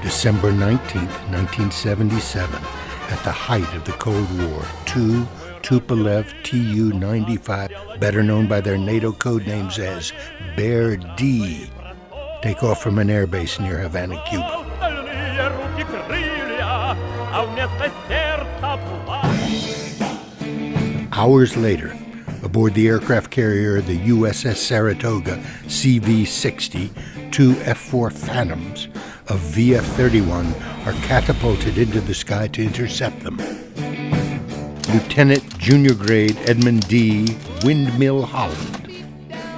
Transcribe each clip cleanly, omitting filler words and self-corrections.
December 19th, 1977, at the height of the Cold War, two Tupolev Tu-95, better known by their NATO code names as Bear D, take off from an airbase near Havana, Cuba. Hours later, aboard the aircraft carrier the USS Saratoga CV-60, two F-4 Phantoms of VF-31 are catapulted into the sky to intercept them. Lieutenant Junior Grade Edmund D. Windmill Holland.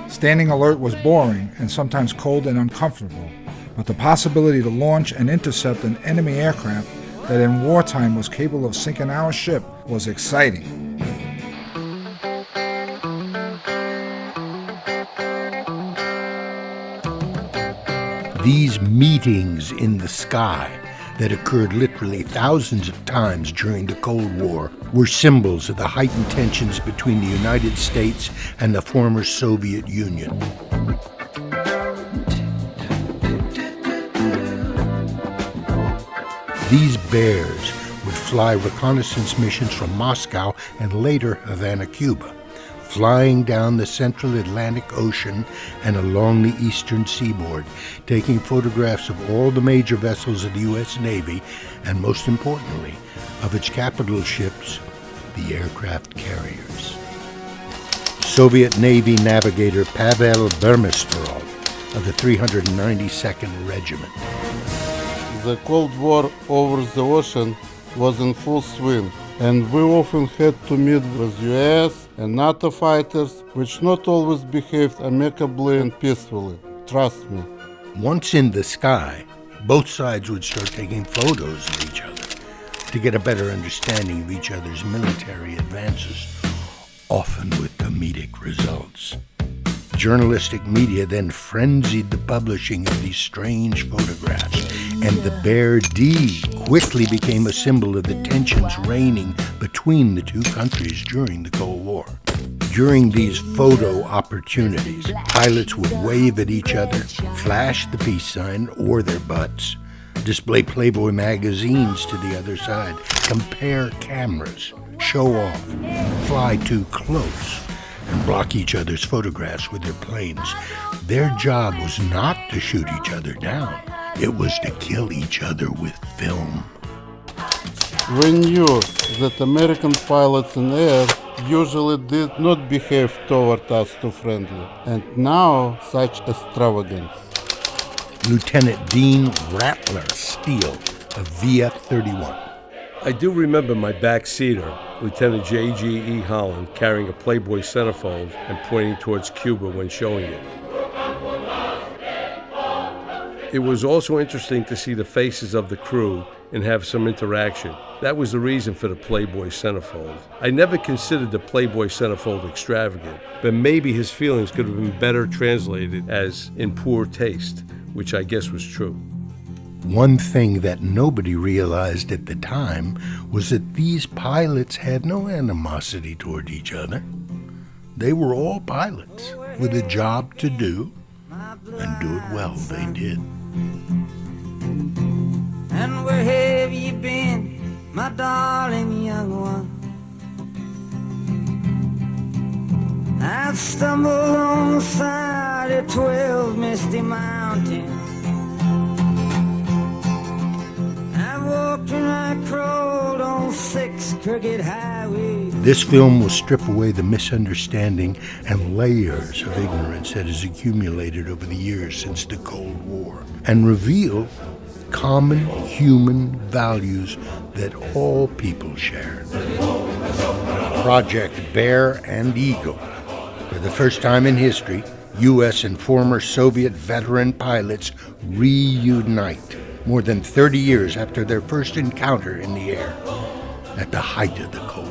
Standing alert was boring and sometimes cold and uncomfortable, but the possibility to launch and intercept an enemy aircraft that in wartime was capable of sinking our ship was exciting. These meetings in the sky that occurred literally thousands of times during the Cold War were symbols of the heightened tensions between the United States and the former Soviet Union. These bears would fly reconnaissance missions from Moscow and later Havana, Cuba, flying down the central Atlantic Ocean and along the eastern seaboard, taking photographs of all the major vessels of the U.S. Navy and, most importantly, of its capital ships, the aircraft carriers. Soviet Navy navigator Pavel Burmistrov of the 392nd Regiment. The Cold War over the ocean was in full swing, and we often had to meet with US and NATO fighters, which not always behaved amicably and peacefully. Trust me. Once in the sky, both sides would start taking photos of each other to get a better understanding of each other's military advances, often with comedic results. Journalistic media then frenzied the publishing of these strange photographs, and the Bear D quickly became a symbol of the tensions reigning between the two countries during the Cold War. During these photo opportunities, pilots would wave at each other, flash the peace sign or their butts, display Playboy magazines to the other side, compare cameras, show off, fly too close, and block each other's photographs with their planes. Their job was not to shoot each other down. It was to kill each other with film. We knew that American pilots in air usually did not behave toward us too friendly, and now such extravagance. Lieutenant Dean Rattler Steele of VF-31. I do remember my backseater, Lieutenant J.G.E. Holland, carrying a Playboy centerfold and pointing towards Cuba when showing it. It was also interesting to see the faces of the crew and have some interaction. That was the reason for the Playboy centerfold. I never considered the Playboy centerfold extravagant, but maybe his feelings could have been better translated as in poor taste, which I guess was true. One thing that nobody realized at the time was that these pilots had no animosity toward each other. They were all pilots with a job to do, and do it well they did. And where have you been, my darling young one? I've stumbled on the side of 12 misty mountains. I've walked and I crawled on 6 crooked highways. This film will strip away the misunderstanding and layers of ignorance that has accumulated over the years since the Cold War, and reveal common human values that all people share. Project Bear and Eagle. For the first time in history, U.S. and former Soviet veteran pilots reunite more than 30 years after their first encounter in the air at the height of the Cold War.